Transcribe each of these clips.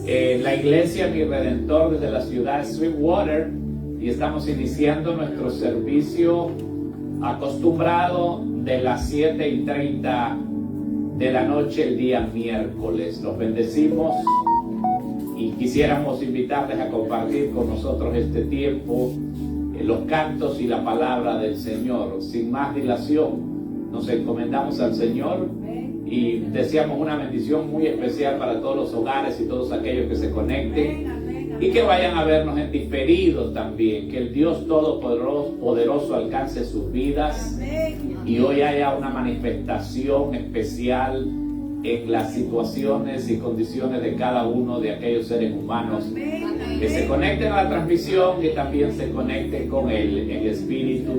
la iglesia Mi Redentor desde la ciudad de Sweetwater, y estamos iniciando nuestro servicio acostumbrado de las 7:30 de la noche el día miércoles. Los bendecimos y quisiéramos invitarles a compartir con nosotros este tiempo, los cantos y la palabra del Señor. Sin más dilación, nos encomendamos al Señor y deseamos una bendición muy especial para todos los hogares y todos aquellos que se conecten y que vayan a vernos en diferido también. Que el Dios Todopoderoso alcance sus vidas y hoy haya una manifestación especial en las situaciones y condiciones de cada uno de aquellos seres humanos que se conecten a la transmisión y también se conecten con Él en espíritu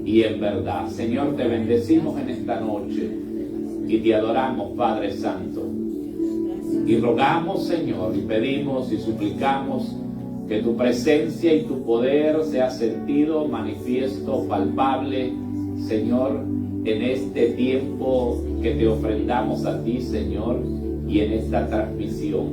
y en verdad. Señor, te bendecimos en esta noche y te adoramos, Padre Santo. Y rogamos, Señor, y pedimos y suplicamos que tu presencia y tu poder sea sentido, manifiesto, palpable, Señor, en este tiempo que te ofrendamos a ti, Señor, y en esta transmisión.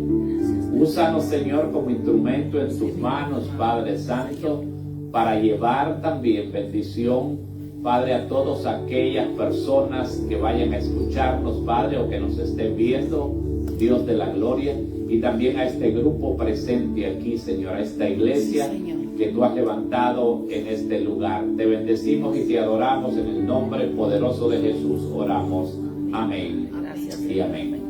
Úsanos, Señor, como instrumento en tus manos, Padre Santo, para llevar también bendición, Padre, a todas aquellas personas que vayan a escucharnos, Padre, o que nos estén viendo, Dios de la gloria, y también a este grupo presente aquí, Señor, a esta iglesia que tú has levantado en este lugar. Te bendecimos y te adoramos en el nombre poderoso de Jesús. Oramos. Amén. Gracias, y amén.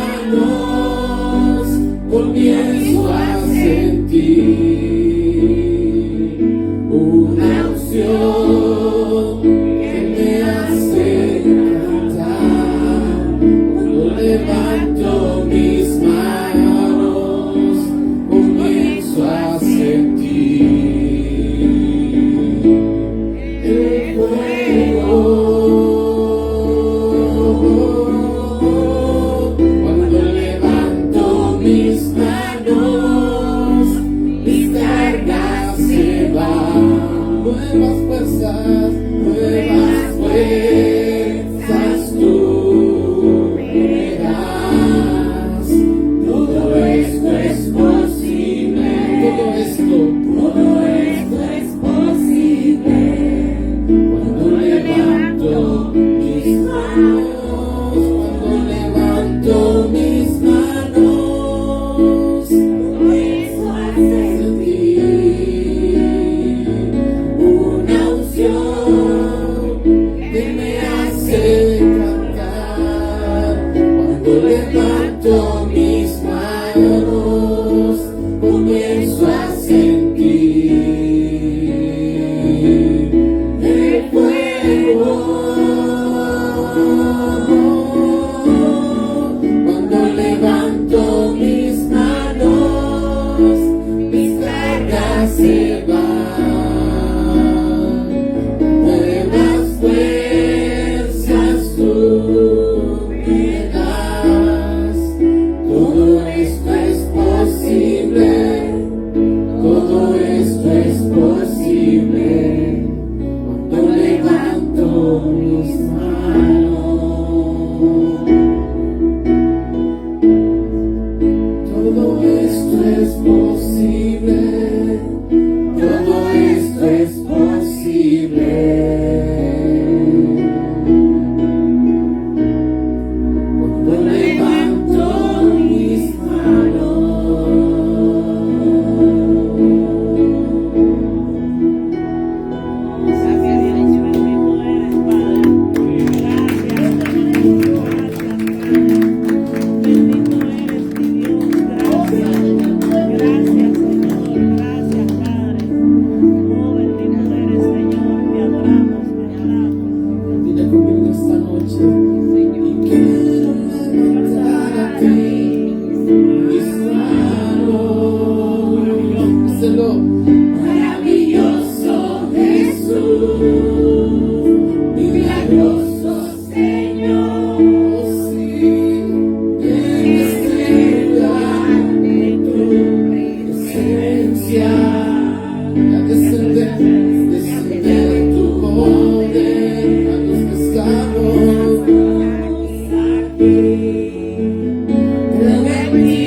manos comienzo a sentir una unción que me hace cantar. Cuando levanto mis manos comienzo a sentir el fuego. Cuando levanto mis manos, mis cargas se van. Nuevas fuerzas tú me das. Todo esto es posible. Todo esto es posible. Cuando levanto mis manos, cuando levanto mis manos, comienzo a sentir una unción que me hace cantar. Cuando levanto mis manos, comienzo a sentir el fuego. Cuando levanto mis manos, mis cargas se van. Nuevas fuerzas tú me das. Todo esto es posible. Todo esto es posible. Cuando levanto mis manos. Todo esto es posible. Todo esto es posible. Cuando levanto mis Dile conmigo esta noche. Y quiero levantar a ti mis manos. Díselo. Maravilloso Jesús, milagroso Señor. Oh, sí, en este lugar de tu presencia, a descender tu poder a los que estamos aquí. Creo en ti,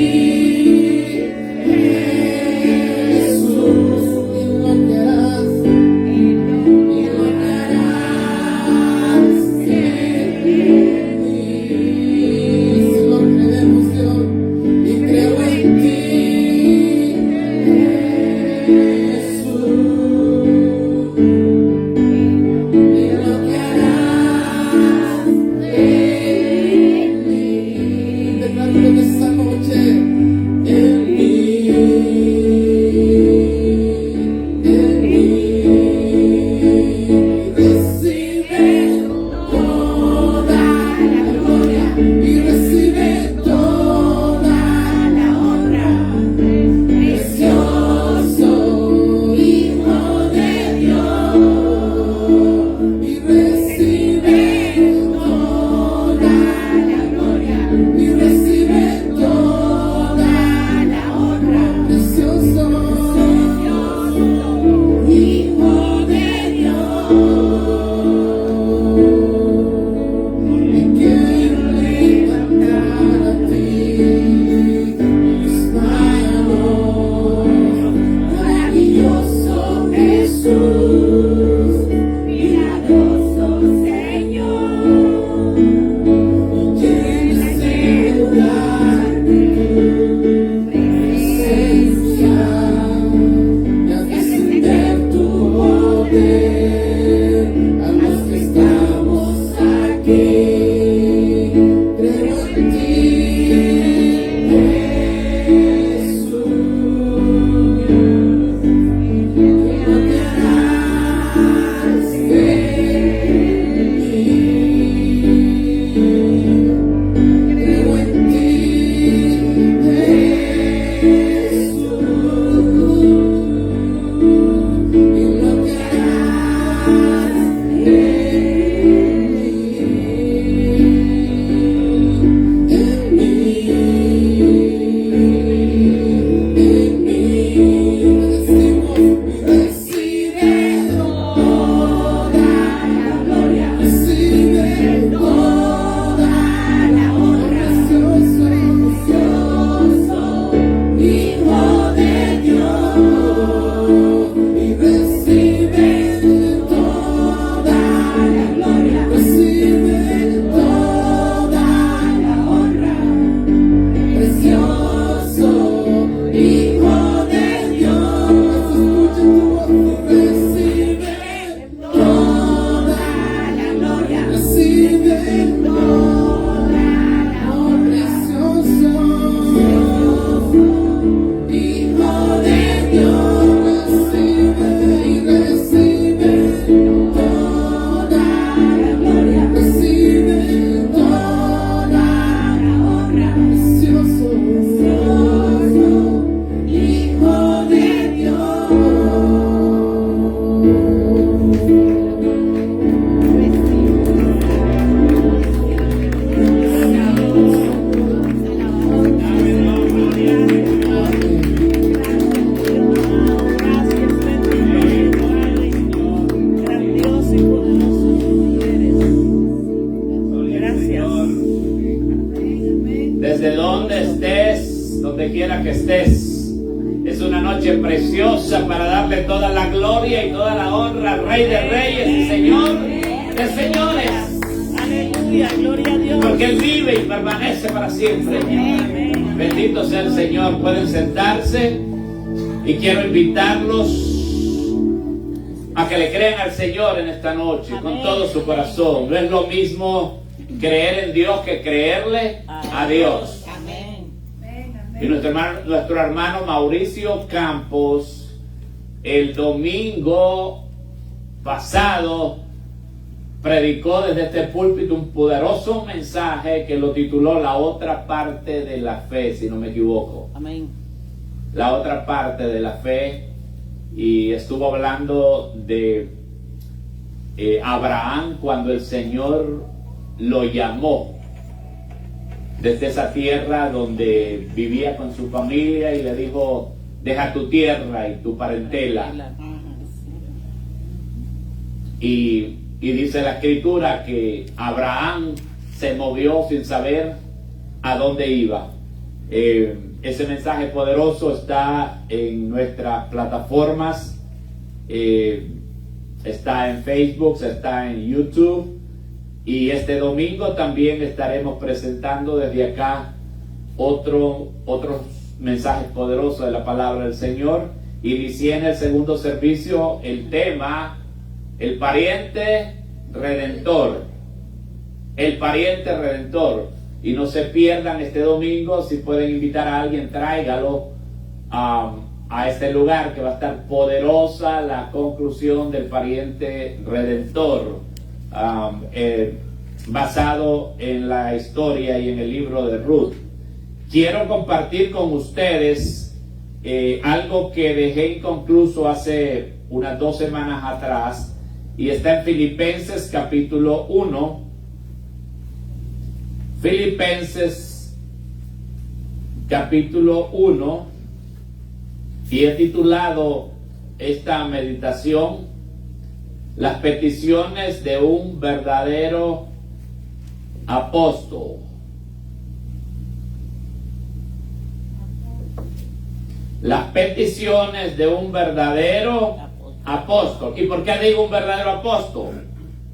Jesús, y lo que harás en mí. Si lo creemos, Dios, y creo en ti, Jesús. Y lo que harás en mí. Decláralo de esta noche. En mí. Recibe toda la gloria y recibe toda la honra. Precioso Hijo de Dios. Y recibe toda la gloria y recibe toda la honra. Precioso Hijo de Dios. Y quiero levantar a ti mis manos. Maravilloso Jesús, milagroso Señor. Y en este lugar donde estés, donde quiera que estés. Es una noche preciosa para darle toda la gloria y toda la honra al Rey de Reyes y Señor de Señores. Aleluya, gloria a Dios. Porque Él vive y permanece para siempre. Bendito sea el Señor. Pueden sentarse y quiero invitarlos a que le crean al Señor en esta noche con todo su corazón. No es lo mismo creer en Dios que creerle a Dios. Amén. Y nuestro hermano Mauricio Campos, el domingo pasado, predicó desde este púlpito un poderoso mensaje que lo tituló La otra parte de la fe, si no me equivoco. Amén. La otra parte de la fe, y estuvo hablando de Abraham cuando el Señor lo llamó desde esa tierra donde vivía con su familia y le dijo: deja tu tierra y tu parentela. Y dice la escritura que Abraham se movió sin saber a dónde iba. Ese mensaje poderoso está en nuestras plataformas, está en Facebook, está en YouTube, y este domingo también estaremos presentando desde acá otros mensajes poderosos de la palabra del Señor. Inicié en el segundo servicio el tema: el pariente redentor. El pariente redentor. Y no se pierdan este domingo. Si pueden invitar a alguien, tráigalo a este lugar, que va a estar poderosa la conclusión del pariente redentor, basado en la historia y en el libro de Ruth. Quiero compartir con ustedes algo que dejé inconcluso hace unas 2 semanas atrás, y está en Filipenses capítulo 1. Filipenses capítulo 1, y he titulado esta meditación Las peticiones de un verdadero apóstol. Las peticiones de un verdadero apóstol. ¿Y por qué digo un verdadero apóstol?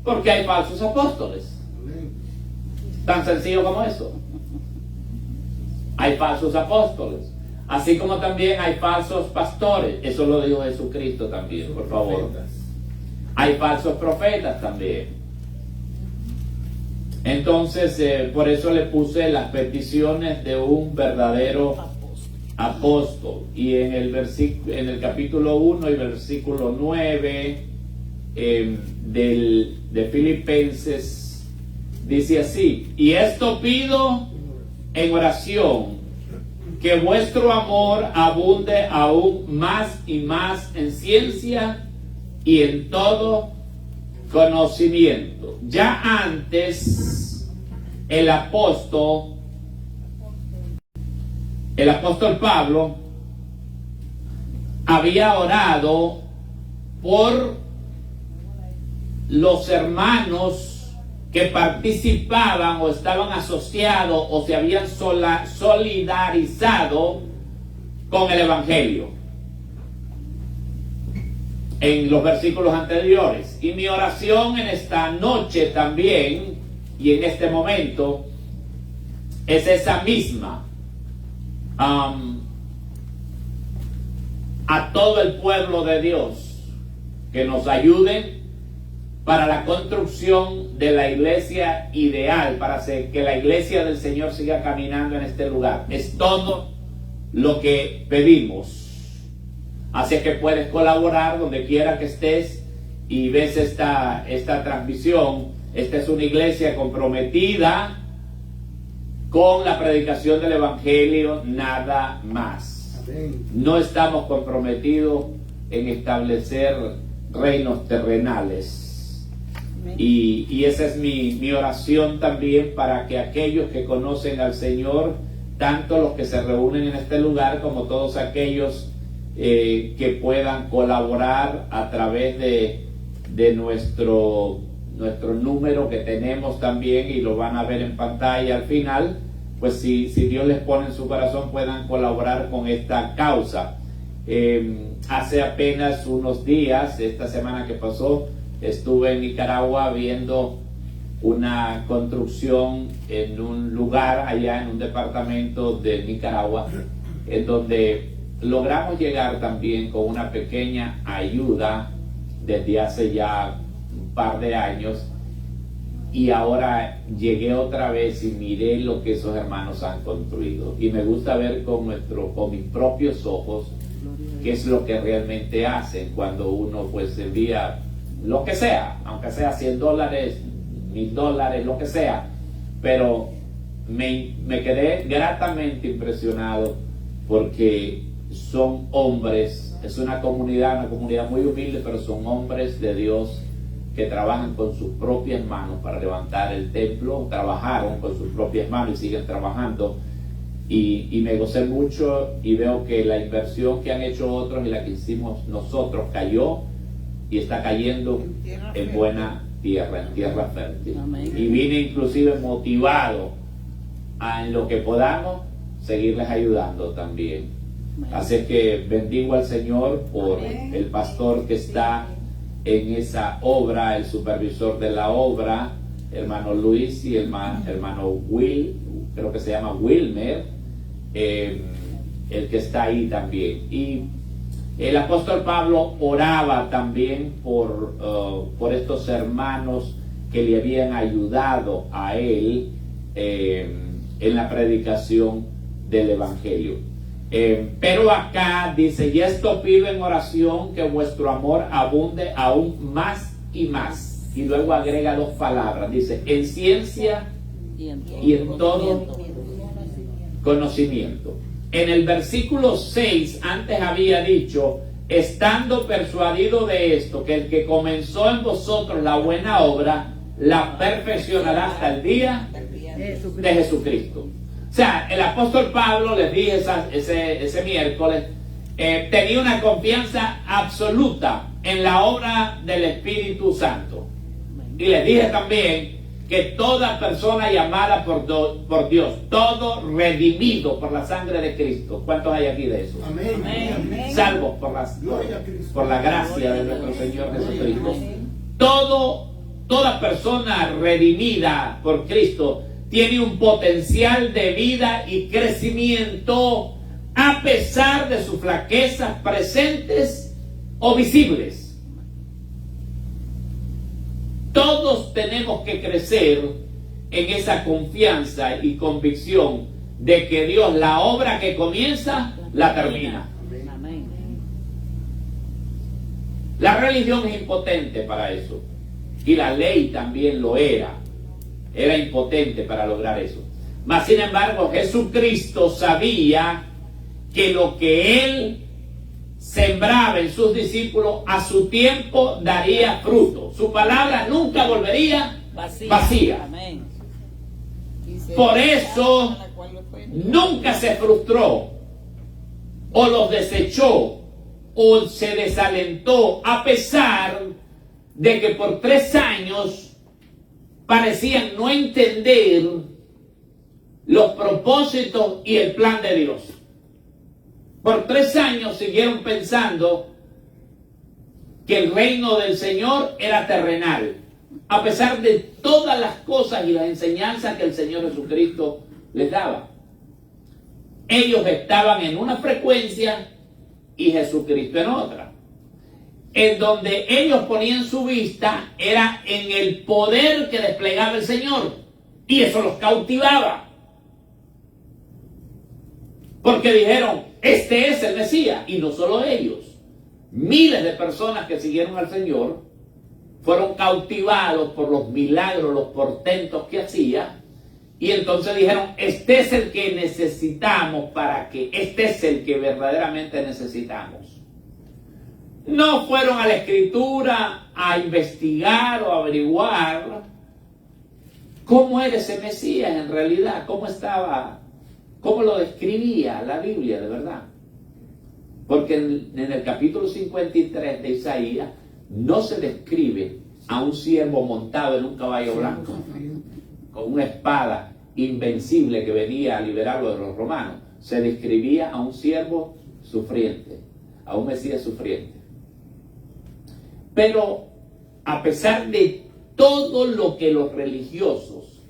Porque hay falsos apóstoles. Tan sencillo como eso. Hay falsos apóstoles, así como también hay falsos pastores. Eso lo dijo Jesucristo también, por favor. Hay falsos profetas también. Entonces, por eso le puse las peticiones de un verdadero apóstol. Y en el capítulo 1 y versículo 9 de Filipenses, dice así: y esto pido en oración, que vuestro amor abunde aún más y más en ciencia y en todo conocimiento. Ya antes el apóstol Pablo había orado por los hermanos que participaban o estaban asociados o se habían solidarizado con el Evangelio en los versículos anteriores. Y mi oración en esta noche también y en este momento es esa misma, a todo el pueblo de Dios, que nos ayuden para la construcción de la iglesia ideal, para hacer que la iglesia del Señor siga caminando en este lugar. Es todo lo que pedimos. Así que puedes colaborar donde quiera que estés y ves esta transmisión. Esta es una iglesia comprometida con la predicación del Evangelio, nada más. No estamos comprometidos en establecer reinos terrenales. Y esa es mi oración también, para que aquellos que conocen al Señor, tanto los que se reúnen en este lugar como todos aquellos que puedan colaborar a través de nuestro número que tenemos también, y lo van a ver en pantalla al final, pues si Dios les pone en su corazón, puedan colaborar con esta causa. Hace apenas unos días, esta semana que pasó, estuve en Nicaragua viendo una construcción en un lugar allá en un departamento de Nicaragua, en donde logramos llegar también con una pequeña ayuda desde hace ya un par de años, y ahora llegué otra vez y miré lo que esos hermanos han construido, y me gusta ver con mis propios ojos qué es lo que realmente hacen cuando uno pues envía lo que sea, aunque sea $100, $1000, lo que sea. Pero me quedé gratamente impresionado porque son hombres, es una comunidad muy humilde, pero son hombres de Dios que trabajan con sus propias manos para levantar el templo. Trabajaron con sus propias manos y siguen trabajando, y me gocé mucho, y veo que la inversión que han hecho otros y la que hicimos nosotros cayó y está cayendo en buena tierra, en tierra fértil. Amén. Y vine inclusive motivado a, en lo que podamos, seguirles ayudando también. Amén. Así que bendigo al Señor por Amén. el pastor que está en esa obra, el supervisor de la obra, hermano Luis, y hermano Will, creo que se llama Wilmer, el que está ahí también. Y el apóstol Pablo oraba también por estos hermanos que le habían ayudado a él en la predicación del Evangelio. Pero acá dice: y esto pido en oración, que vuestro amor abunde aún más y más. Y luego agrega 2 palabras, dice: en ciencia y en todo conocimiento. En el versículo 6 antes había dicho: estando persuadido de esto, que el que comenzó en vosotros la buena obra, la perfeccionará hasta el día de Jesucristo. O sea, el apóstol Pablo, les dije ese miércoles, tenía una confianza absoluta en la obra del Espíritu Santo. Y les dije también que toda persona llamada por Dios, todo redimido por la sangre de Cristo. ¿Cuántos hay aquí de eso? Amén. Amén. Salvos por la gracia de nuestro Señor Jesucristo. Toda persona redimida por Cristo tiene un potencial de vida y crecimiento a pesar de sus flaquezas presentes o visibles. Todos tenemos que crecer en esa confianza y convicción de que Dios, la obra que comienza, la termina. Amén. La religión es impotente para eso, y la ley también lo era impotente para lograr eso. Mas sin embargo, Jesucristo sabía que lo que Él sembraba en sus discípulos, a su tiempo daría fruto. Su palabra nunca volvería vacía. Amén. Por eso nunca se frustró, o los desechó, o se desalentó, a pesar de que por 3 años parecían no entender los propósitos y el plan de Dios. Por 3 años siguieron pensando que el reino del Señor era terrenal, a pesar de todas las cosas y las enseñanzas que el Señor Jesucristo les daba. Ellos estaban en una frecuencia y Jesucristo en otra. En donde ellos ponían su vista era en el poder que desplegaba el Señor, y eso los cautivaba, porque dijeron: este es el Mesías. Y no solo ellos, miles de personas que siguieron al Señor fueron cautivados por los milagros, los portentos que hacía, y entonces dijeron: este es el que necesitamos, este es el que verdaderamente necesitamos. No fueron a la Escritura a investigar o a averiguar cómo era ese Mesías en realidad, cómo lo describía la Biblia de verdad. Porque en el capítulo 53 de Isaías no se describe a un siervo montado en un caballo blanco, con una espada invencible que venía a liberarlo de los romanos. Se describía a un siervo sufriente, a un Mesías sufriente. Pero a pesar de todo lo que los religiosos,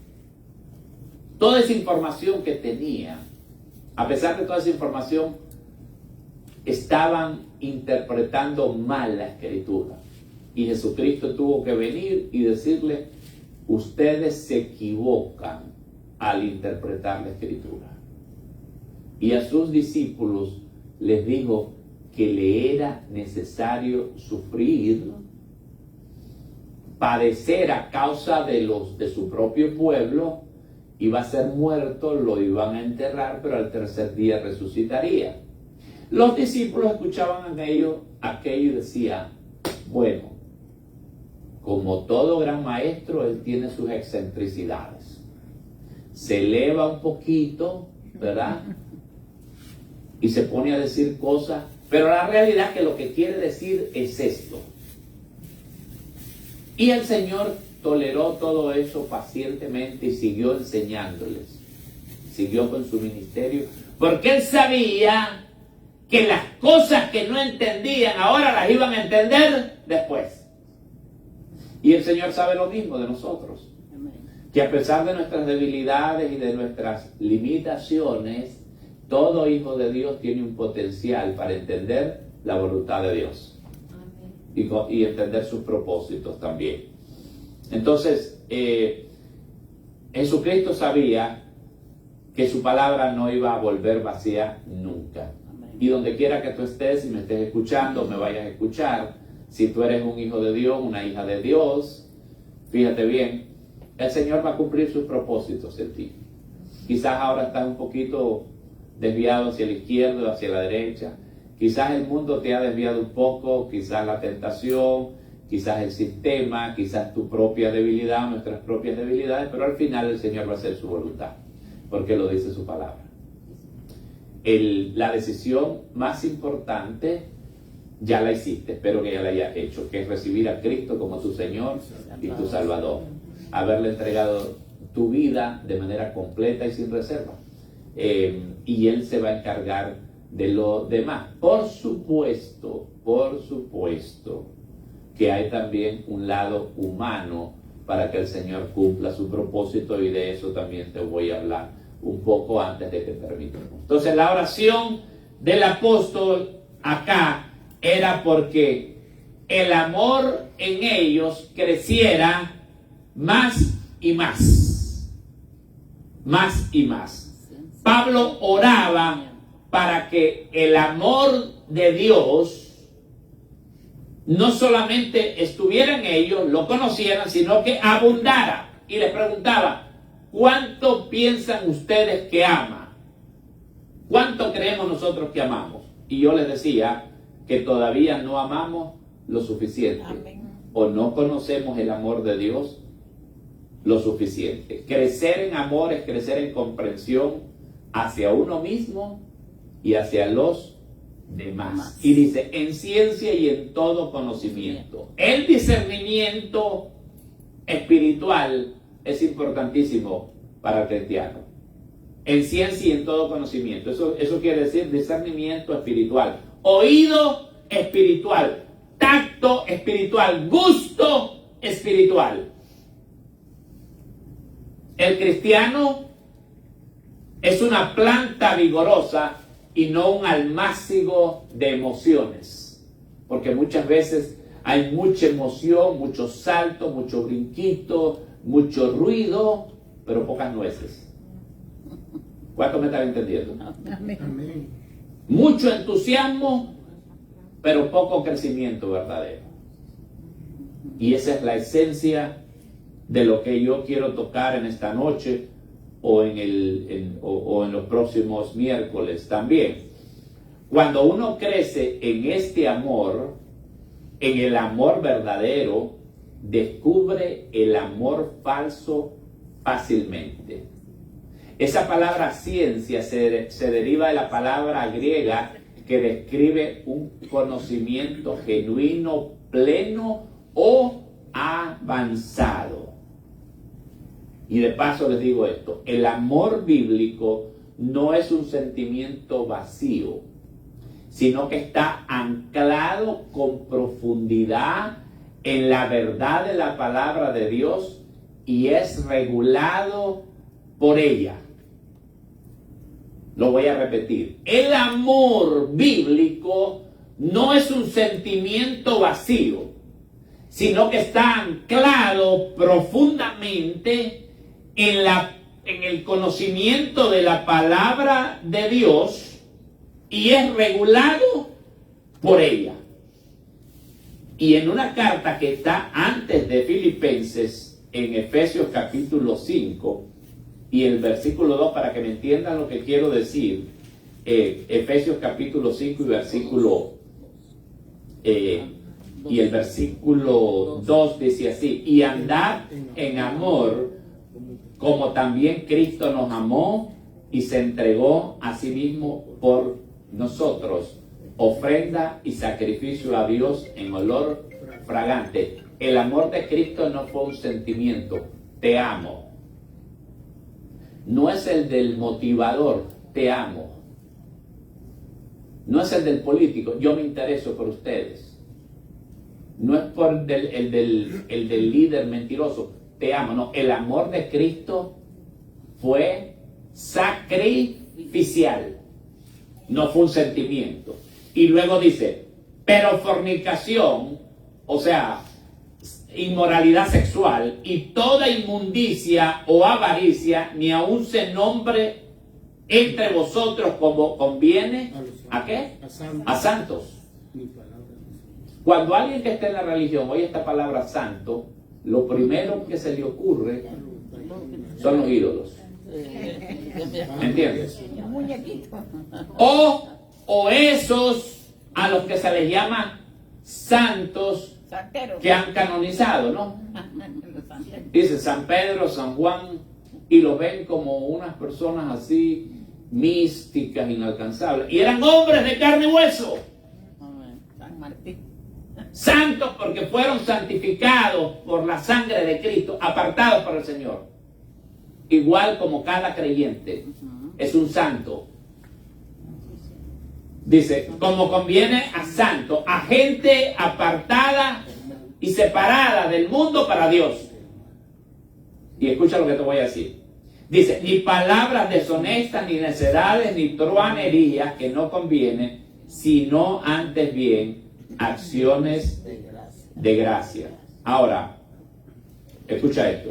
toda esa información que tenía, a pesar de toda esa información, estaban interpretando mal la Escritura. Y Jesucristo tuvo que venir y decirle: ustedes se equivocan al interpretar la Escritura. Y a sus discípulos les dijo que le era necesario sufrir, padecer a causa de su propio pueblo, iba a ser muerto, lo iban a enterrar, pero al tercer día resucitaría. Los discípulos escuchaban aquello y decían: bueno, como todo gran maestro, él tiene sus excentricidades. Se eleva un poquito, ¿verdad? Y se pone a decir cosas, pero la realidad es que lo que quiere decir es esto. Y el Señor toleró todo eso pacientemente y siguió enseñándoles. Siguió con su ministerio, porque él sabía que las cosas que no entendían ahora las iban a entender después. Y el Señor sabe lo mismo de nosotros, que a pesar de nuestras debilidades y de nuestras limitaciones, todo hijo de Dios tiene un potencial para entender la voluntad de Dios y entender sus propósitos también. Entonces, Jesucristo sabía que su palabra no iba a volver vacía nunca. Y donde quiera que tú estés, si me estés escuchando, me vayas a escuchar, si tú eres un hijo de Dios, una hija de Dios, fíjate bien, el Señor va a cumplir sus propósitos en ti. Quizás ahora estás un poquito desviado hacia la izquierda o hacia la derecha. Quizás el mundo te ha desviado un poco, quizás la tentación, quizás el sistema, quizás tu propia debilidad, nuestras propias debilidades, pero al final el Señor va a hacer su voluntad, porque lo dice su palabra. La decisión más importante ya la hiciste, espero que ya la hayas hecho, que es recibir a Cristo como tu Señor y tu Salvador, haberle entregado tu vida de manera completa y sin reserva. Y Él se va a encargar de lo demás. Por supuesto que hay también un lado humano para que el Señor cumpla su propósito, y de eso también te voy a hablar un poco antes de que terminemos. Entonces, la oración del apóstol acá era porque el amor en ellos creciera más y más. Más y más. Pablo oraba para que el amor de Dios no solamente estuviera en ellos, lo conocieran, sino que abundara. Y les preguntaba: ¿cuánto piensan ustedes que ama? ¿Cuánto creemos nosotros que amamos? Y yo les decía que todavía no amamos lo suficiente. Amén. O no conocemos el amor de Dios lo suficiente. Crecer en amor es crecer en comprensión hacia uno mismo y hacia los demás. Y dice, en ciencia y en todo conocimiento. El discernimiento espiritual es importantísimo para el cristiano. En ciencia y en todo conocimiento. Eso quiere decir discernimiento espiritual. Oído espiritual. Tacto espiritual. Gusto espiritual. El cristiano es una planta vigorosa y no un almácigo de emociones. Porque muchas veces hay mucha emoción, mucho salto, mucho brinquito, mucho ruido, pero pocas nueces. ¿Cuánto me están entendiendo? Amén. Mucho entusiasmo, pero poco crecimiento verdadero. Y esa es la esencia de lo que yo quiero tocar en esta noche o en los próximos miércoles también. Cuando uno crece en este amor, en el amor verdadero, descubre el amor falso fácilmente. Esa palabra ciencia se deriva de la palabra griega que describe un conocimiento genuino, pleno o avanzado. Y de paso les digo esto, el amor bíblico no es un sentimiento vacío, sino que está anclado con profundidad en la verdad de la palabra de Dios y es regulado por ella. Lo voy a repetir. El amor bíblico no es un sentimiento vacío, sino que está anclado profundamente en el conocimiento de la palabra de Dios y es regulado por ella. Y en una carta que está antes de Filipenses, en Efesios capítulo 5 y el versículo 2, para que me entiendan lo que quiero decir, Efesios capítulo 5 y el versículo 2 dice así: y andad en amor, como también Cristo nos amó y se entregó a sí mismo por nosotros, ofrenda y sacrificio a Dios en olor fragante. El amor de Cristo no fue un sentimiento, te amo. No es el del motivador, te amo. No es el del político, yo me intereso por ustedes. No es por el del líder mentiroso, te amo. No, el amor de Cristo fue sacrificial, no fue un sentimiento. Y luego dice, pero fornicación, o sea, inmoralidad sexual y toda inmundicia o avaricia, ni aun se nombre entre vosotros como conviene. ¿A qué? A santos. Cuando alguien que esté en la religión oye esta palabra santo, lo primero que se le ocurre son los ídolos. ¿Entiendes? O esos a los que se les llama santos que han canonizado, ¿no? Dice San Pedro, San Juan, y los ven como unas personas así místicas, inalcanzables. Y eran hombres de carne y hueso. San Martín. Santos porque fueron santificados por la sangre de Cristo, apartados por el Señor. Igual como cada creyente es un santo. Dice, como conviene a santo, a gente apartada y separada del mundo para Dios. Y escucha lo que te voy a decir. Dice, ni palabras deshonestas, ni necedades, ni truanerías que no convienen, sino antes bien acciones de gracia. Ahora, escucha esto.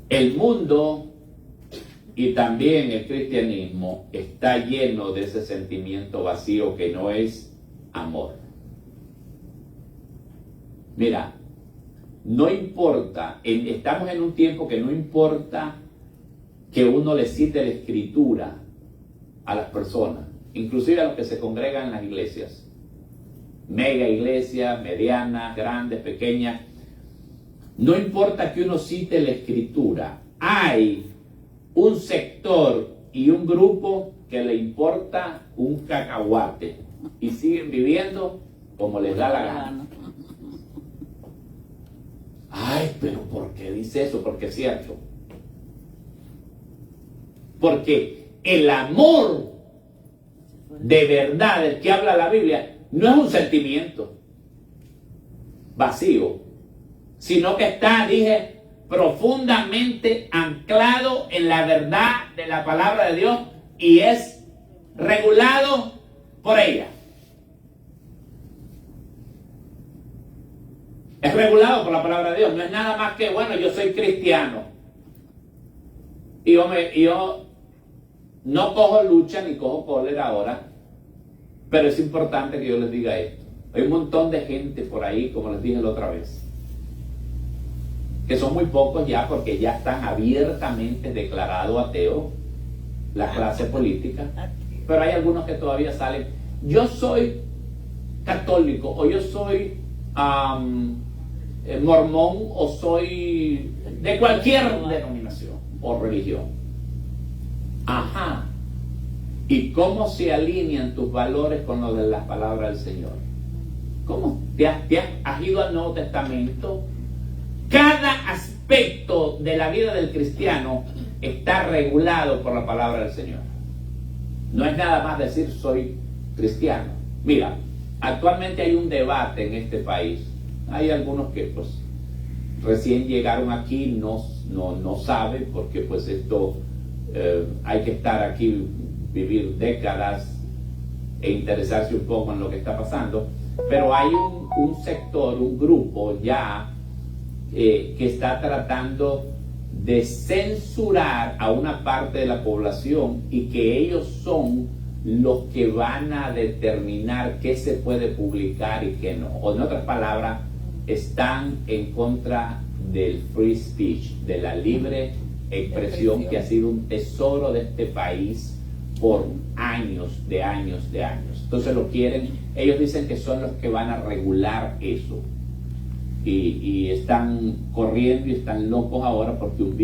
El mundo y también el cristianismo está lleno de ese sentimiento vacío que no es amor. Mira, no importa, estamos en un tiempo que no importa que uno le cite la escritura a las personas, inclusive a los que se congregan en las iglesias, mega iglesias, medianas, grandes, pequeñas. No importa que uno cite la escritura, hay un sector y un grupo que le importa un cacahuate y siguen viviendo como les da la gana. Ay, pero ¿por qué dice eso? Porque es cierto. Porque el amor de verdad del que habla la Biblia no es un sentimiento vacío, sino que está, dije, profundamente anclado en la verdad de la palabra de Dios y es regulado por ella. Es regulado por la palabra de Dios. No es nada más que, bueno, yo soy cristiano y yo no cojo lucha ni cojo cólera ahora, pero es importante que yo les diga esto. Hay un montón de gente por ahí, como les dije la otra vez, que son muy pocos ya porque ya están abiertamente declarados ateos, la clase política, pero hay algunos que todavía salen, yo soy católico o yo soy mormón o soy de cualquier denominación o religión. Ajá. ¿Y cómo se alinean tus valores con los de las palabras del Señor? ¿Cómo? ¿Has ido al Nuevo Testamento? aspecto de la vida del cristiano está regulado por la palabra del Señor. No es nada más decir soy cristiano. Mira, actualmente hay un debate en este país. Hay algunos que pues recién llegaron aquí, no saben, porque pues esto hay que estar aquí, vivir décadas e interesarse un poco en lo que está pasando. Pero hay un sector, un grupo ya que está tratando de censurar a una parte de la población y que ellos son los que van a determinar qué se puede publicar y qué no. O en otras palabras, están en contra del free speech, de la libre expresión, que ha sido un tesoro de este país por años. Entonces lo quieren, ellos dicen que son los que van a regular eso. Y están corriendo y están locos ahora porque un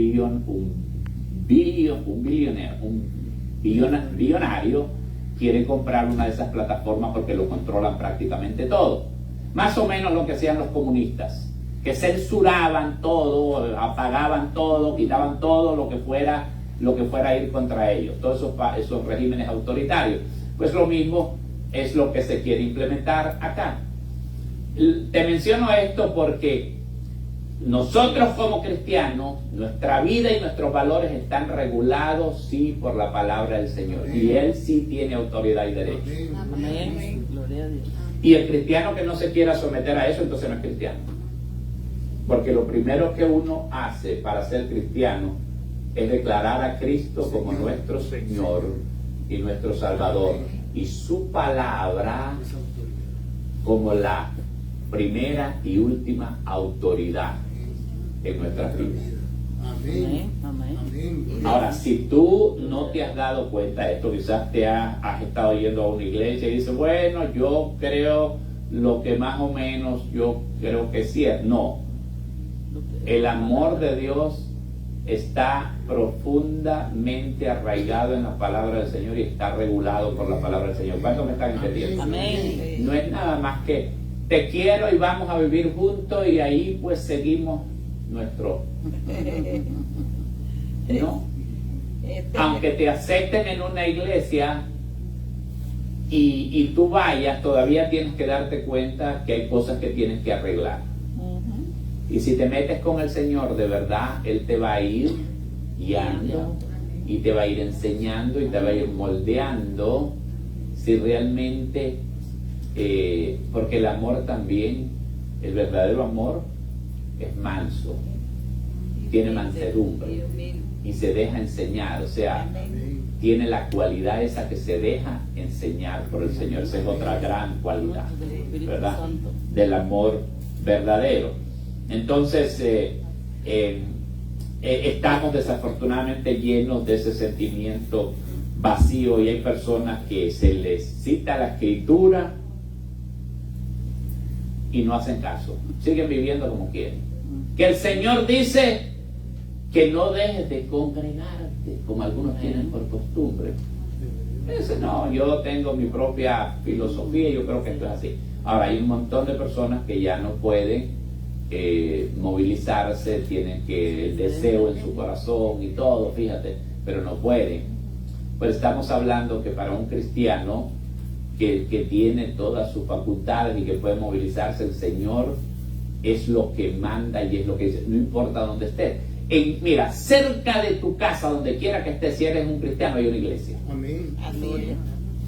billonario quiere comprar una de esas plataformas porque lo controlan prácticamente todo. Más o menos lo que hacían los comunistas, que censuraban todo, apagaban todo, quitaban todo lo que fuera a ir contra ellos, todos esos regímenes autoritarios. Pues lo mismo es lo que se quiere implementar acá. Te menciono esto porque nosotros como cristianos, nuestra vida y nuestros valores están regulados, sí, por la palabra del Señor. Y Él sí tiene autoridad y derecho. Amén. Gloria a Dios. Y el cristiano que no se quiera someter a eso, entonces no es cristiano. Porque lo primero que uno hace para ser cristiano es declarar a Cristo como nuestro Señor y nuestro Salvador, y su palabra como la primera y última autoridad en nuestras vidas. Amén. Ahora, si tú no te has dado cuenta de esto, quizás has estado yendo a una iglesia y dices, bueno, yo creo lo que más o menos yo creo que sí es. No, el amor de Dios está profundamente arraigado en la palabra del Señor y está regulado por la palabra del Señor. ¿Cuántos me están entendiendo? Amén. No es nada más que te quiero y vamos a vivir juntos y ahí pues seguimos nuestro... No. Aunque te acepten en una iglesia y tú vayas, todavía tienes que darte cuenta que hay cosas que tienes que arreglar. Y si te metes con el Señor, de verdad, Él te va a ir guiando y te va a ir enseñando y te va a ir moldeando si realmente, porque el amor también, el verdadero amor es manso, tiene mansedumbre y se deja enseñar, o sea, tiene la cualidad esa que se deja enseñar por el Señor. Esa es otra gran cualidad, ¿verdad? Del amor verdadero. Entonces, estamos desafortunadamente llenos de ese sentimiento vacío y hay personas que se les cita la Escritura y no hacen caso, siguen viviendo como quieren. Que el Señor dice que no dejes de congregarte, como algunos tienen por costumbre. Dice, no, yo tengo mi propia filosofía y yo creo que esto es así. Ahora, hay un montón de personas que ya no pueden movilizarse, tienen el deseo en su corazón y todo, fíjate, pero no pueden. Pues estamos hablando que para un cristiano que tiene todas sus facultades y que puede movilizarse, el Señor es lo que manda y es lo que dice, no importa dónde estés. Mira, cerca de tu casa, donde quiera que estés, si eres un cristiano, hay una iglesia. Amén.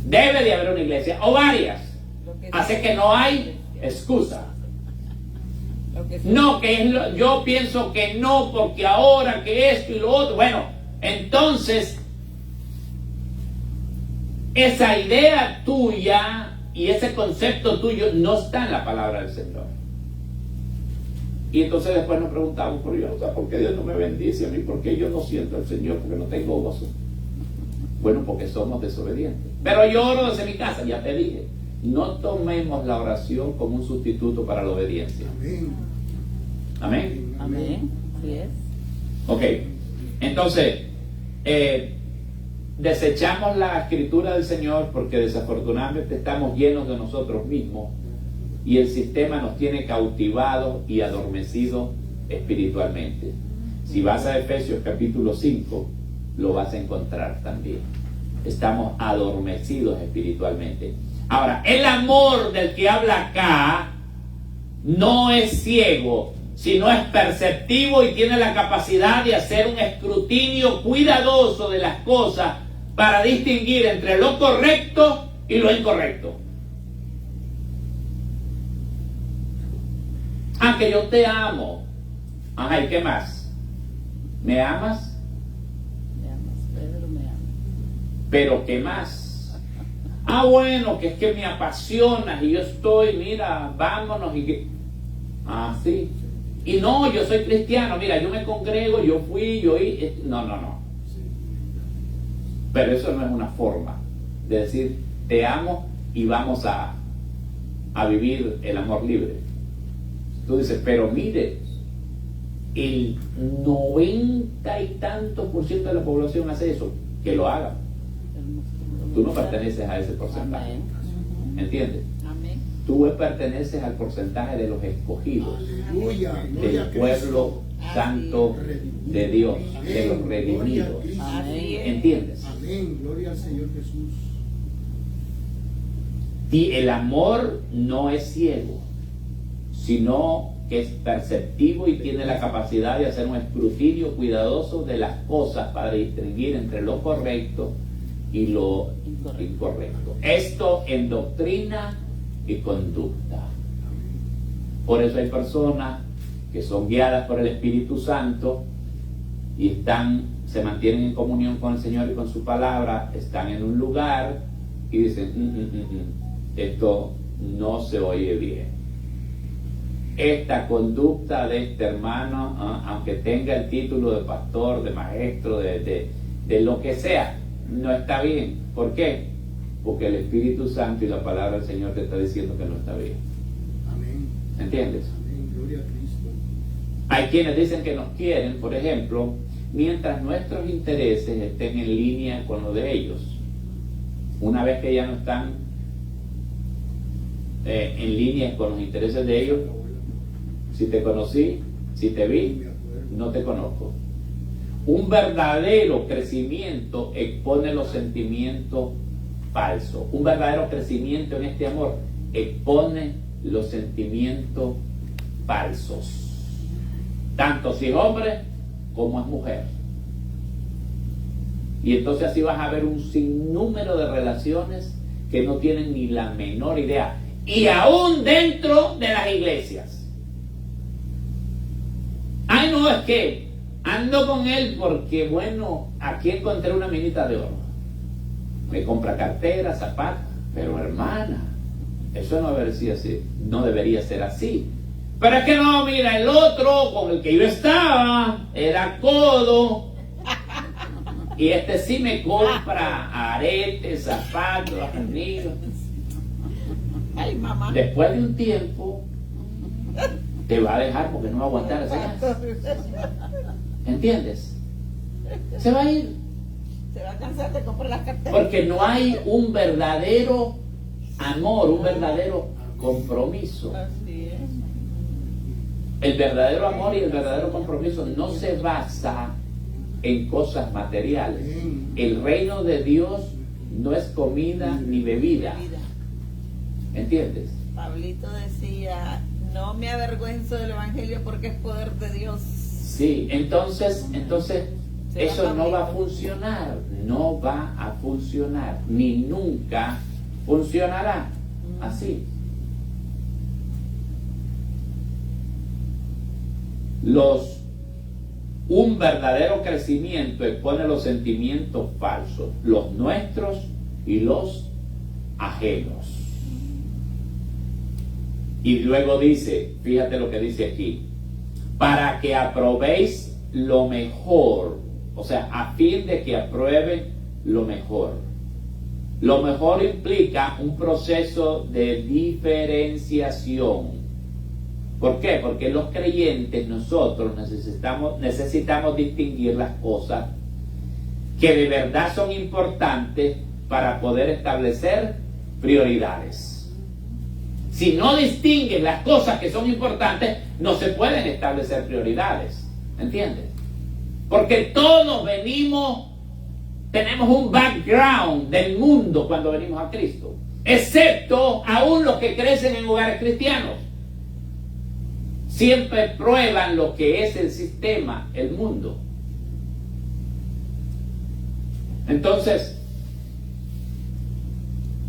Debe de haber una iglesia, o varias. Así que no hay excusa. No, yo pienso que no, porque ahora que esto y lo otro. Bueno, entonces, esa idea tuya y ese concepto tuyo no está en la palabra del Señor. Y entonces después nos preguntamos, ¿por qué Dios no me bendice a mí? ¿Por qué yo no siento al Señor? ¿Por qué no tengo gozo? Bueno, porque somos desobedientes. Pero yo oro desde mi casa, ya te dije. No tomemos la oración como un sustituto para la obediencia. Amén. Amén. Así es. Ok. Entonces, desechamos la escritura del Señor porque desafortunadamente estamos llenos de nosotros mismos y el sistema nos tiene cautivados y adormecidos espiritualmente. Si vas a Efesios capítulo 5, lo vas a encontrar también. Estamos adormecidos espiritualmente. Ahora, el amor del que habla acá no es ciego, sino es perceptivo y tiene la capacidad de hacer un escrutinio cuidadoso de las cosas para distinguir entre lo correcto y lo incorrecto. Que yo te amo. Ajá, ¿y qué más? ¿Me amas? Me amas, Pedro, me amas. ¿Pero qué más? Bueno, que es que me apasionas y yo estoy, mira, vámonos y que... sí. Y no, yo soy cristiano, mira, yo me congrego, yo fui, yo... No. Pero eso no es una forma de decir, te amo y vamos a vivir el amor libre. Tú dices, pero mire, el 90 y tantos % de la población hace eso, que lo haga. Tú no perteneces a ese porcentaje. ¿Entiendes? Amén. Tú perteneces al porcentaje de los escogidos, Aleluya, del pueblo santo de Dios, de los redimidos. ¿Entiendes? Amén, gloria al Señor Jesús. Y el amor no es ciego, sino que es perceptivo y tiene la capacidad de hacer un escrutinio cuidadoso de las cosas para distinguir entre lo correcto y lo incorrecto. Esto en doctrina y conducta. Por eso hay personas que son guiadas por el Espíritu Santo y se mantienen en comunión con el Señor y con su palabra, están en un lugar y dicen, esto no se oye bien. Esta conducta de este hermano, aunque tenga el título de pastor, de maestro, de lo que sea, no está bien. ¿Por qué? Porque el Espíritu Santo y la palabra del Señor te está diciendo que no está bien. Amén. ¿Entiendes? Amén, gloria a Cristo. Hay quienes dicen que nos quieren, por ejemplo, mientras nuestros intereses estén en línea con los de ellos. Una vez que ya no están en línea con los intereses de ellos, si te conocí, si te vi, no te conozco. Un verdadero crecimiento expone los sentimientos falsos. Un verdadero crecimiento en este amor expone los sentimientos falsos. Tanto si es hombre como es mujer. Y entonces así vas a ver un sinnúmero de relaciones que no tienen ni la menor idea. Y aún dentro de las iglesias. No, es que ando con él porque, bueno, aquí encontré una minita de oro. Me compra cartera, zapatos, pero hermana, eso no debería ser así. Pero es que no, mira, el otro con el que yo estaba era codo. Y este sí me compra aretes, zapatos, anillos. Ay, mamá. Después de un tiempo, te va a dejar porque no va a aguantar esa casa. ¿Entiendes? Se va a ir. Se va a cansar de comprar las carteras. Porque no hay un verdadero amor, un verdadero compromiso. Así es. El verdadero amor y el verdadero compromiso no se basa en cosas materiales. El reino de Dios no es comida ni bebida. ¿Entiendes? Pablito decía, no me avergüenzo del Evangelio porque es poder de Dios. Sí, entonces eso no va a funcionar, no va a funcionar, ni nunca funcionará así. Un verdadero crecimiento expone los sentimientos falsos, los nuestros y los ajenos. Y luego dice, fíjate lo que dice aquí, para que aprobéis lo mejor, o sea, a fin de que aprueben lo mejor. Lo mejor implica un proceso de diferenciación. ¿Por qué? Porque los creyentes, nosotros necesitamos distinguir las cosas que de verdad son importantes para poder establecer prioridades. Si no distinguen las cosas que son importantes, no se pueden establecer prioridades. ¿Entiendes? Porque todos tenemos un background del mundo cuando venimos a Cristo, excepto aún los que crecen en hogares cristianos. Siempre prueban lo que es el sistema, el mundo. Entonces,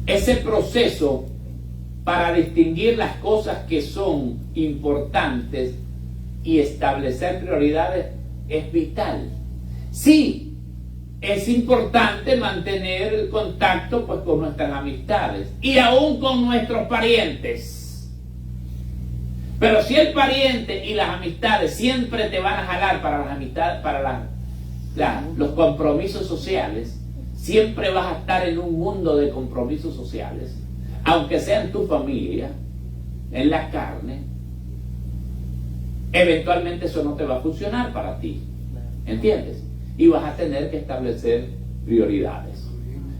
ese proceso para distinguir las cosas que son importantes y establecer prioridades es vital. Sí, es importante mantener el contacto pues con nuestras amistades y aún con nuestros parientes. Pero si el pariente y las amistades siempre te van a jalar para las amistades, para los compromisos sociales, siempre vas a estar en un mundo de compromisos sociales, aunque sea en tu familia, en la carne, eventualmente eso no te va a funcionar para ti, ¿entiendes? Y vas a tener que establecer prioridades.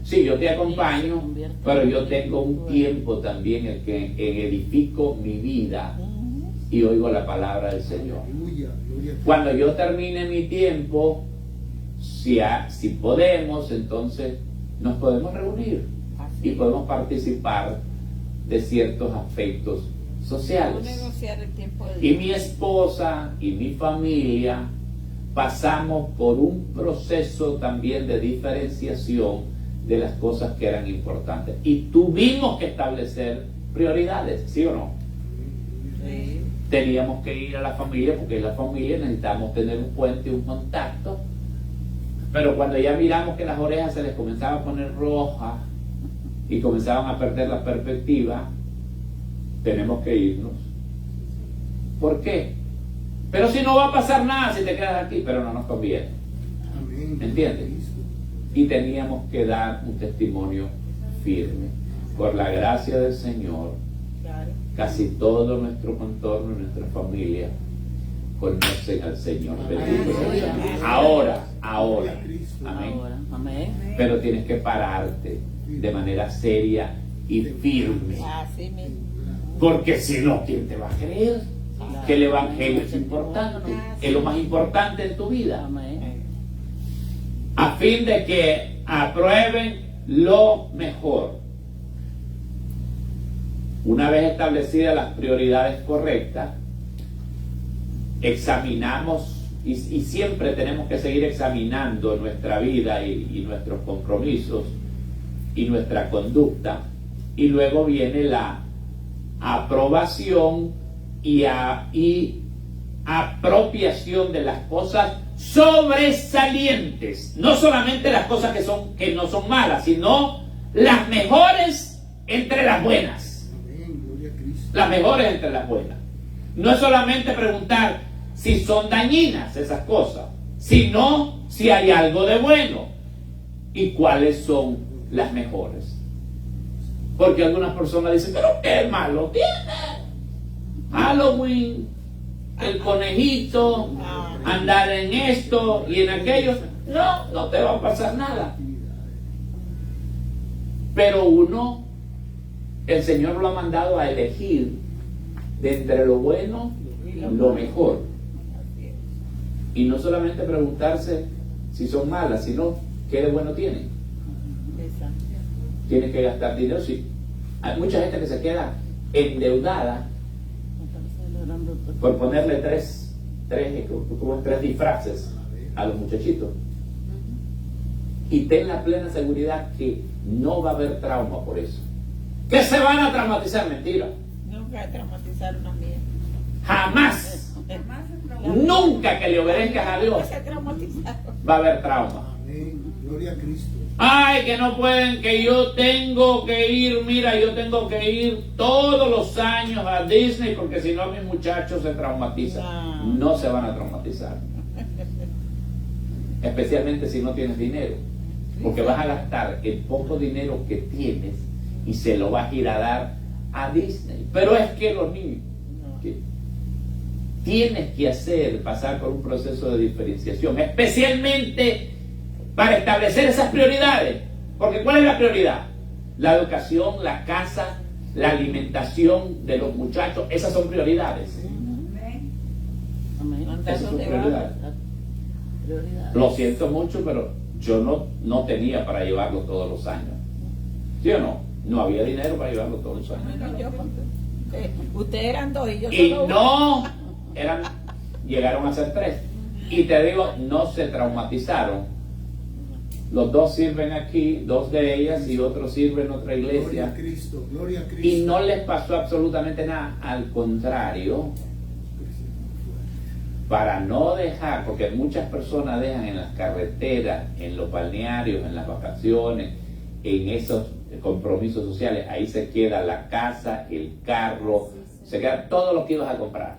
Sí, yo te acompaño, pero yo tengo un tiempo también en que edifico mi vida y oigo la palabra del Señor. Cuando yo termine mi tiempo, si podemos, entonces nos podemos reunir y podemos participar de ciertos aspectos sociales. Negociar el tiempo de Y mi esposa y mi familia pasamos por un proceso también de diferenciación de las cosas que eran importantes. Y tuvimos que establecer prioridades, ¿sí o no? Sí. Teníamos que ir a la familia, porque en la familia necesitamos tener un puente, un contacto. Pero cuando ya miramos que las orejas se les comenzaban a poner rojas y comenzaban a perder la perspectiva, tenemos que irnos. ¿Por qué? Pero si no va a pasar nada si te quedas aquí, pero no nos conviene. ¿Entiendes? Y teníamos que dar un testimonio firme. Por la gracia del Señor, Claro. casi todo nuestro contorno, nuestra familia, conocen al Señor. Bendito sea. Ahora. Amén. Ahora, amén. Pero tienes que pararte de manera seria y firme. Así mismo. Porque si no, ¿quién te va a creer? Que el Evangelio es importante, es lo más importante en tu vida. Amén. A fin de que aprueben lo mejor. Una vez establecidas las prioridades correctas, examinamos y siempre tenemos que seguir examinando nuestra vida y nuestros compromisos y nuestra conducta, y luego viene la aprobación y apropiación de las cosas sobresalientes, no solamente las cosas que no son malas, sino las mejores entre las buenas. Las mejores entre las buenas. No es solamente preguntar si son dañinas esas cosas, sino si hay algo de bueno y cuáles son las mejores. Porque algunas personas dicen, pero qué malo tiene Halloween, el conejito, andar en esto y en aquello. No te va a pasar nada. Pero el Señor lo ha mandado a elegir de entre lo bueno lo mejor. Y no solamente preguntarse si son malas, sino qué de bueno tienen. Tienes que gastar dinero. Sí. Hay mucha gente que se queda endeudada por ponerle tres disfraces a los muchachitos. Y ten la plena seguridad que no va a haber trauma por eso. Que se van a traumatizar, mentira. Nunca traumatizar una mía. Jamás. Nunca que le obedezcas a Dios Se traumatizaron. va a haber trauma. Amén. Gloria a Cristo. Ay, que no pueden, que yo tengo que ir, mira, yo tengo que ir todos los años a Disney porque si no mis muchachos se traumatizan. No se van a traumatizar. Especialmente si no tienes dinero. Porque vas a gastar el poco dinero que tienes y se lo vas a ir a dar a Disney. Pero es que los niños tienes que pasar por un proceso de diferenciación, especialmente para establecer esas prioridades. Porque ¿cuál es la prioridad? La educación, la casa, la alimentación de los muchachos, esas son prioridades. Amén. Esas son prioridades. Lo siento mucho, pero yo no tenía para llevarlo todos los años. ¿Sí o no? No había dinero para llevarlo todos los años. Bueno, yo, ustedes eran dos y yo Y solo uno. no llegaron a ser 3. Y te digo, no se traumatizaron. Los 2 sirven aquí, 2 de ellas y otro sirve en otra Gloria a iglesia. Cristo, gloria a Cristo. Y no les pasó absolutamente nada. Al contrario, para no dejar, porque muchas personas dejan en las carreteras, en los balnearios, en las vacaciones, en esos compromisos sociales, ahí se queda la casa, el carro, se queda todo lo que ibas a comprar.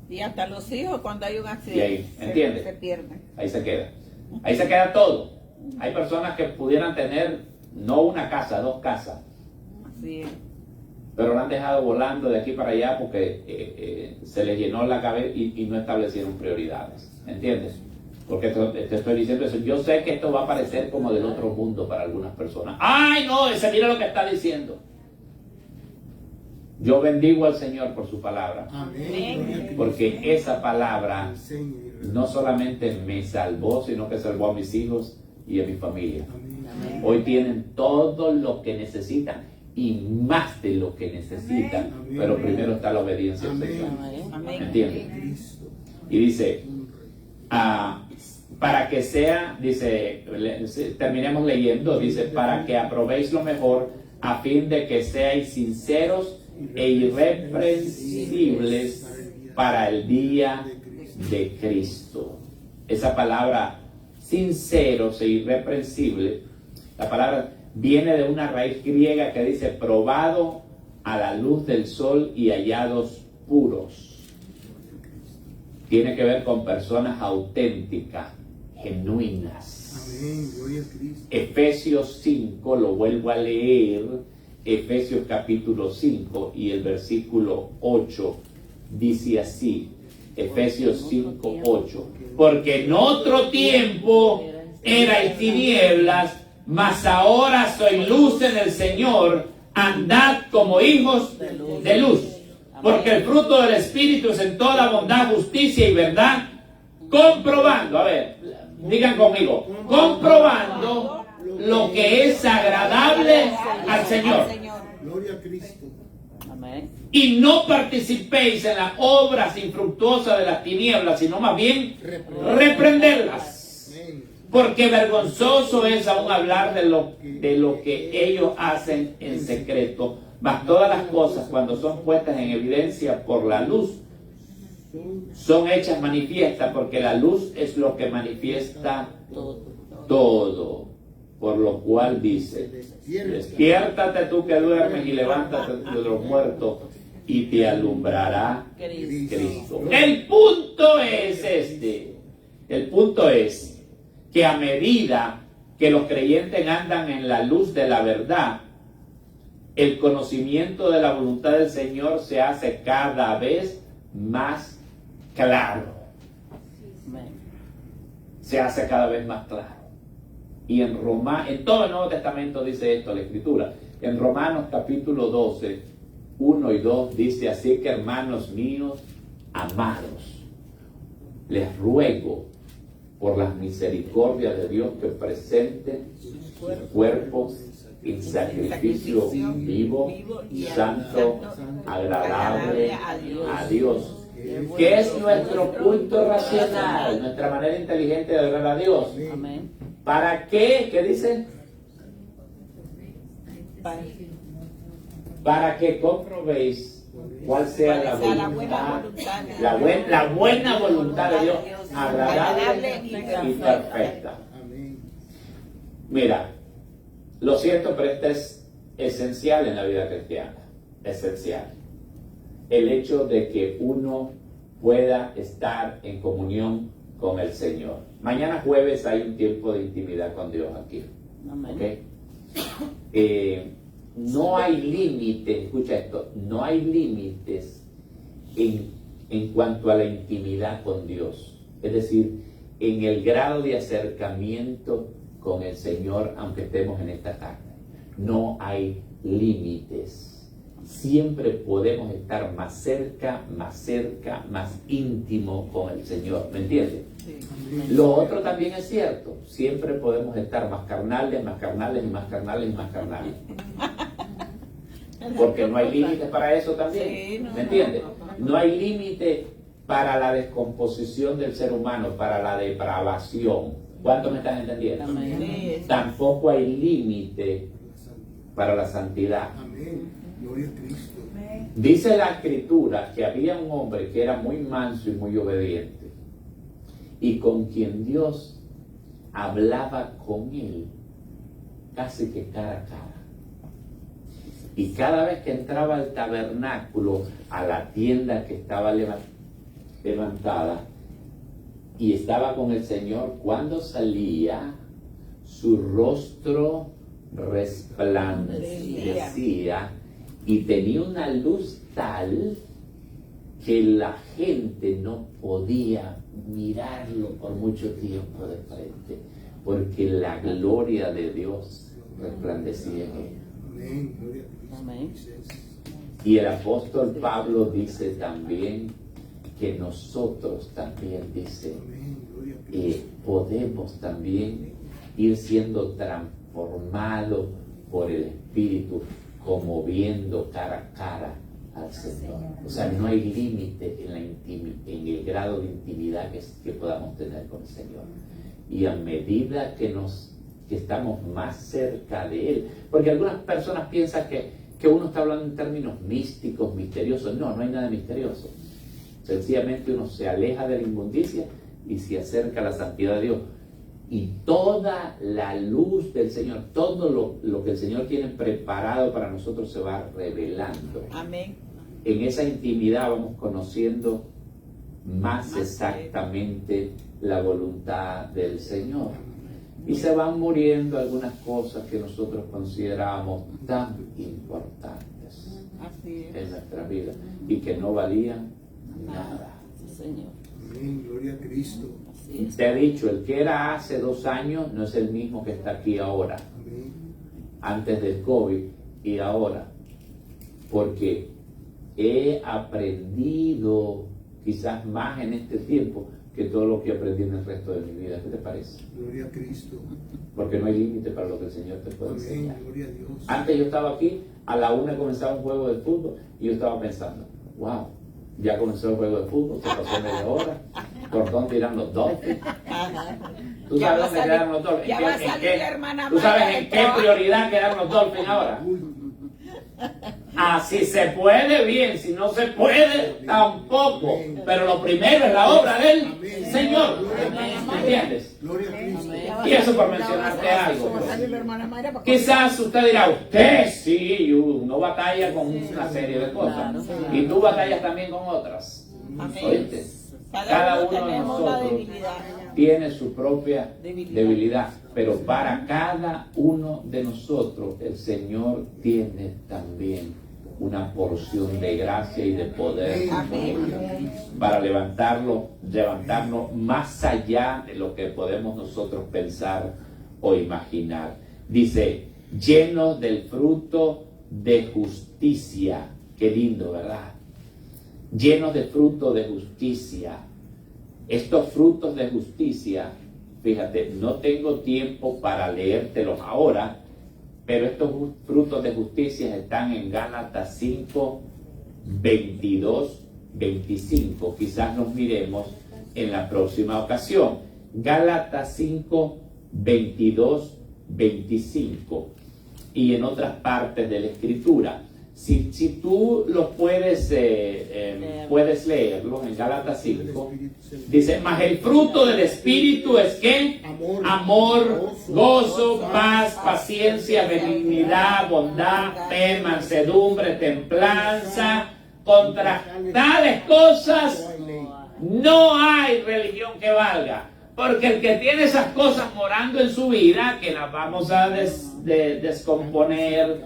Y hasta los hijos cuando hay un Y accidente ahí, ¿entiendes? se pierden. Ahí se queda. Ahí se queda todo. Hay personas que pudieran tener no una casa, 2 casas, Así es. pero la han dejado volando de aquí para allá porque se les llenó la cabeza y no establecieron prioridades. ¿Entiendes? Porque te estoy diciendo eso. Yo sé que esto va a parecer como del otro mundo para algunas personas. ¡Ay, no! Ese mira lo que está diciendo. Yo bendigo al Señor por su palabra. Amén. Gloria a Cristo. Porque esa palabra Enseñe y revela. no solamente me salvó, sino que salvó a mis hijos y a mi familia. Amén. Hoy tienen todo lo que necesitan y más de lo que necesitan. Amén. Pero primero está la obediencia al Amén. Señor. Amén. ¿Entiendes? Cristo. Y dice, Un rey. para que sea, dice, terminemos leyendo, dice, para que aprobéis lo mejor, a fin de que seáis sinceros e irreprensibles para el día de Cristo. Esa palabra, sinceros e irreprensibles, la palabra viene de una raíz griega que dice, probado a la luz del sol y hallados puros. Tiene que ver con personas auténticas, genuinas. Amén. Gloria a Cristo. Efesios 5, lo vuelvo a leer, Efesios capítulo 5 y el versículo 8 dice así, Efesios 5, 8, porque en otro tiempo erais tinieblas, mas ahora sois luz en el Señor, andad como hijos de luz, porque el fruto del Espíritu es en toda bondad, justicia y verdad, comprobando, a ver, digan conmigo, comprobando lo que es agradable al Señor. Gloria a Cristo. Y no participéis en las obras infructuosas de las tinieblas, sino más bien reprenderlas. Amén. Porque vergonzoso es aún hablar de lo que ellos hacen en secreto. Mas todas las cosas, cuando son puestas en evidencia por la luz, son hechas manifiestas, porque la luz es lo que manifiesta todo. Por lo cual dice, despiértate tú que duermes y levántate de los muertos y te alumbrará Cristo. El punto es este. El punto es que a medida que los creyentes andan en la luz de la verdad, el conocimiento de la voluntad del Señor se hace cada vez más claro. Se hace cada vez más claro. Y en todo el Nuevo Testamento dice esto la Escritura. En Romanos capítulo 12, 1 y 2 dice, así que hermanos míos, amados, les ruego por las misericordias de Dios que presenten sus cuerpos en sacrificio vivo, santo, agradable a Dios, que es nuestro culto racional, nuestra manera inteligente de adorar a Dios. Amén. ¿Para qué? ¿Qué dice? Para que comprobéis cuál sea la voluntad, la buena voluntad de Dios, agradable y perfecta. Amén. Mira, lo siento, pero esto es esencial en la vida cristiana. Esencial. El hecho de que uno pueda estar en comunión con el Señor. Mañana jueves hay un tiempo de intimidad con Dios aquí. ¿Okay? No hay límites, escucha esto, no hay límites en cuanto a la intimidad con Dios. Es decir, en el grado de acercamiento con el Señor, aunque estemos en esta carne. No hay límites. siempre podemos estar más cerca, más íntimo con el Señor, ¿me entiendes? Sí. Lo otro también es cierto, siempre podemos estar más carnales, y más carnales. Porque no hay límites para eso también, Sí, no, ¿me entiendes? No hay límite para la descomposición del ser humano, para la depravación. ¿Cuánto me están entendiendo? Sí. Tampoco hay límite para la santidad. Amén. Gloria a Cristo. Dice la Escritura que había un hombre que era muy manso y muy obediente, y con quien Dios hablaba con él casi que cara a cara. Y cada vez que entraba al tabernáculo, a la tienda que estaba levantada, y estaba con el Señor, cuando salía, su rostro resplandecía y tenía una luz tal que la gente no podía mirarlo por mucho tiempo de frente, porque la gloria de Dios resplandecía en él. Amén. Gloria a Cristo. Amén. Y el apóstol Pablo dice también que nosotros también, dice, Amén. Gloria a Cristo. podemos también ir siendo transformados por el Espíritu, como viendo cara a cara al Señor. O sea, no hay límite en el grado de intimidad que podamos tener con el Señor. Y a medida que estamos más cerca de Él, porque algunas personas piensan que uno está hablando en términos místicos, misteriosos. No hay nada misterioso. Sencillamente uno se aleja de la inmundicia y se acerca a la santidad de Dios. Y toda la luz del Señor, todo lo que el Señor tiene preparado para nosotros se va revelando. Amén. En esa intimidad vamos conociendo más exactamente la voluntad del Señor. Y se van muriendo algunas cosas que nosotros consideramos tan importantes Así es. en nuestra vida y que no valían nada. Sí, Señor. Amén. Gloria a Cristo. Así es. Te he dicho, el que era hace 2 años no es el mismo que está aquí ahora, Amén. antes del COVID y ahora, porque he aprendido quizás más en este tiempo que todo lo que aprendí en el resto de mi vida. ¿Qué te parece? Gloria a Cristo. Porque no hay límite para lo que el Señor te puede Amén. enseñar. Gloria a Dios. Antes yo estaba aquí, a la 1 comenzaba un juego de fútbol y yo estaba pensando, wow, ya comenzó el juego de fútbol, se pasó media hora, ¿por dónde irán los Dolphins? ¿Tú Ya sabes va a dónde salir- quedaron los Dolphins? ya va a salir la hermana ¿Tú sabes Maya en de qué todo. prioridad quedaron los Dolphins ahora? Si se puede, bien. Si no se puede, tampoco. Pero lo primero es la obra del Señor. ¿Me entiendes? Gloria a Cristo. Y eso por mencionarte algo. Va a salir la hermana Mayra para Quizás usted dirá, usted sí, uno batalla con una serie de cosas. Y tú batallas también con otras. Amén. ¿Oíste? Cada Cada uno uno de tenemos una nosotros debilidad. tiene su propia Debilidad. debilidad, pero para cada uno de nosotros el Señor tiene también una porción de gracia y de poder Amén. para levantarnos más allá de lo que podemos nosotros pensar o imaginar. Dice, lleno del fruto de justicia. Qué lindo, ¿verdad? Llenos de fruto de justicia. Estos frutos de justicia, fíjate, no tengo tiempo para leértelos ahora, pero estos frutos de justicia están en Gálatas 5, 22, 25. Quizás los miremos en la próxima ocasión. Gálatas 5, 22, 25. Y en otras partes de la Escritura. Si tú los puedes leerlos en Gálatas 5, dice, mas el fruto del Espíritu es ¿qué? Amor, gozo, paz, paciencia, benignidad, bondad, fe, mansedumbre, templanza. Contra tales cosas no hay religión que valga. Porque el que tiene esas cosas morando en su vida, que las vamos a descomponer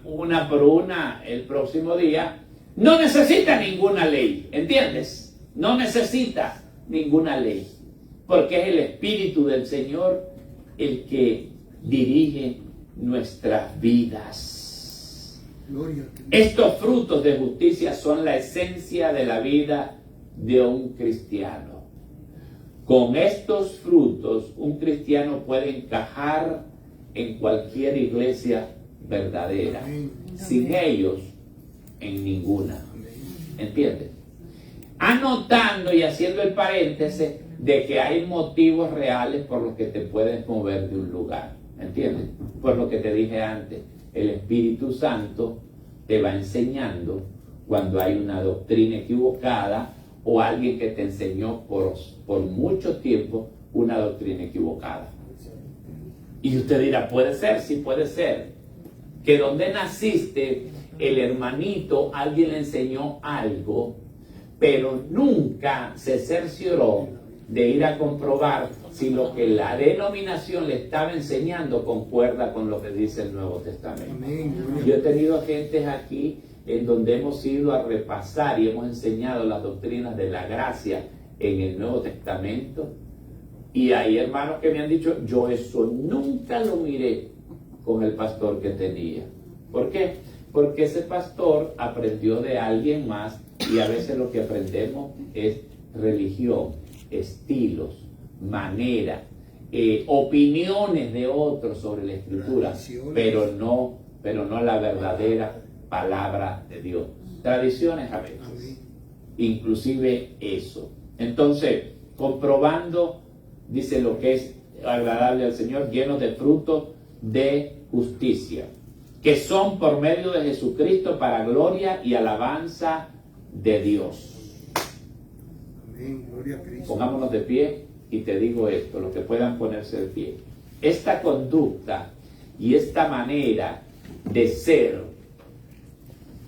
una por una el próximo día, no necesita ninguna ley, ¿entiendes? No necesita ninguna ley, porque es el Espíritu del Señor el que dirige nuestras vidas. Gloria a ti. Estos frutos de justicia son la esencia de la vida de un cristiano. Con estos frutos, un cristiano puede encajar en cualquier iglesia verdadera. Amén. Sin ellos, en ninguna. ¿Entiendes? Anotando y haciendo el paréntesis de que hay motivos reales por los que te puedes mover de un lugar. ¿Entiendes? Por lo que te dije antes, el Espíritu Santo te va enseñando cuando hay una doctrina equivocada o alguien que te enseñó por mucho tiempo una doctrina equivocada. Y usted dirá, puede ser, sí puede ser, que donde naciste, el hermanito, alguien le enseñó algo, pero nunca se cercioró de ir a comprobar si lo que la denominación le estaba enseñando concuerda con lo que dice el Nuevo Testamento. Amén. Yo he tenido gentes aquí en donde hemos ido a repasar y hemos enseñado las doctrinas de la gracia en el Nuevo Testamento, y hay hermanos que me han dicho, yo eso nunca lo miré con el pastor que tenía. ¿Por qué? Porque ese pastor aprendió de alguien más, y a veces lo que aprendemos es religión, estilos, manera, opiniones de otros sobre la Escritura, pero no la verdadera palabra de Dios. Tradiciones a veces, inclusive eso. Entonces, comprobando, dice, lo que es agradable al Señor, lleno de frutos de justicia, que son por medio de Jesucristo para gloria y alabanza de Dios. Amén. Gloria a Cristo. Pongámonos de pie y te digo esto, los que puedan ponerse de pie. Esta conducta y esta manera de ser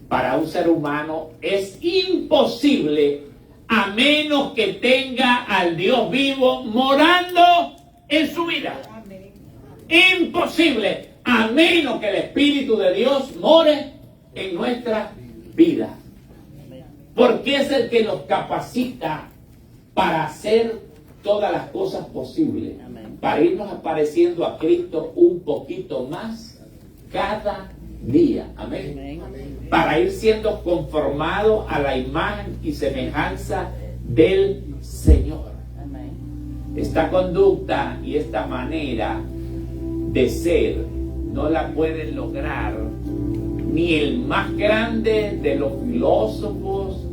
para un ser humano es imposible a menos que tenga al Dios vivo morando en su vida. Imposible a menos que el Espíritu de Dios more en nuestra vida. Porque es el que nos capacita para hacer todas las cosas posibles, para irnos apareciendo a Cristo un poquito más cada día. Amén. Para ir siendo conformado a la imagen y semejanza del Señor. Esta conducta y esta manera de ser no la pueden lograr ni el más grande de los filósofos,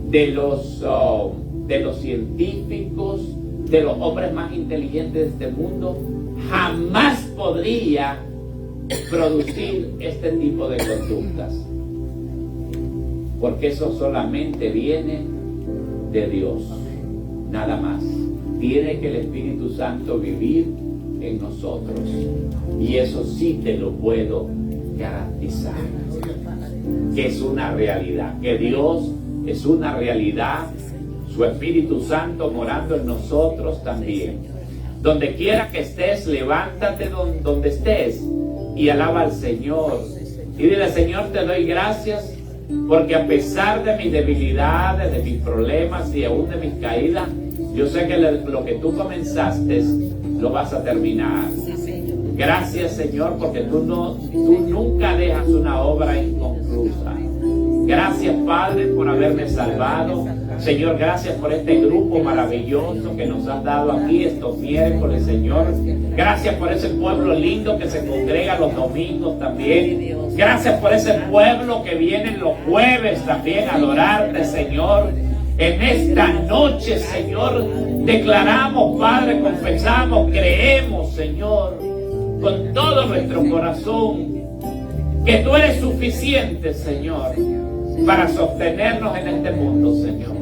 de los científicos, de los hombres más inteligentes de este mundo. Jamás podría producir este tipo de conductas, porque eso solamente viene de Dios, nada más. Tiene que el Espíritu Santo vivir en nosotros, y eso sí te lo puedo garantizar, que es una realidad, que Dios es una realidad, su Espíritu Santo morando en nosotros también. Donde quiera que estés, levántate donde estés y alaba al Señor. Y dile, Señor, te doy gracias porque a pesar de mis debilidades, de mis problemas y aún de mis caídas, yo sé que lo que tú comenzaste lo vas a terminar. Gracias, Señor, porque tú nunca dejas una obra inconclusa. Gracias, Padre, por haberme salvado. Señor, gracias por este grupo maravilloso que nos has dado aquí estos miércoles, Señor. Gracias por ese pueblo lindo que se congrega los domingos también. Gracias por ese pueblo que viene los jueves también a adorarte, Señor. En esta noche, Señor, declaramos, Padre, confesamos, creemos, Señor, con todo nuestro corazón, que tú eres suficiente, Señor, para sostenernos en este mundo, Señor.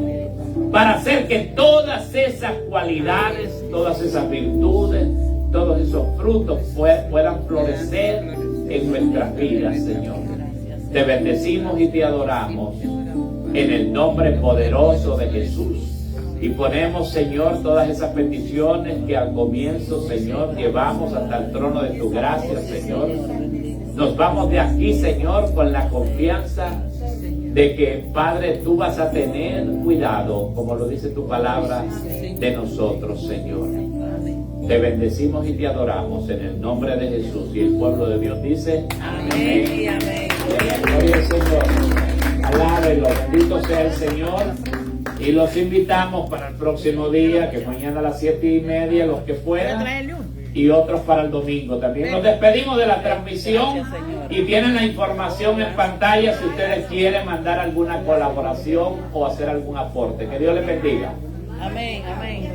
Para hacer que todas esas cualidades, todas esas virtudes, todos esos frutos puedan florecer en nuestras vidas, Señor. Te bendecimos y te adoramos en el nombre poderoso de Jesús. Y ponemos, Señor, todas esas peticiones que al comienzo, Señor, llevamos hasta el trono de tu gracia, Señor. Nos vamos de aquí, Señor, con la confianza de que, Padre, tú vas a tener cuidado, como lo dice tu palabra, de nosotros, Señor. Te bendecimos y te adoramos en el nombre de Jesús. Y el pueblo de Dios dice, amén y amén. Gloria al Señor. Alábelo, bendito sea el Señor. Y los invitamos para el próximo día, que mañana a las 7:30, los que puedan, y otros para el domingo también. Nos despedimos de la transmisión y tienen la información en pantalla si ustedes quieren mandar alguna colaboración o hacer algún aporte. Que Dios les bendiga. Amén, amén.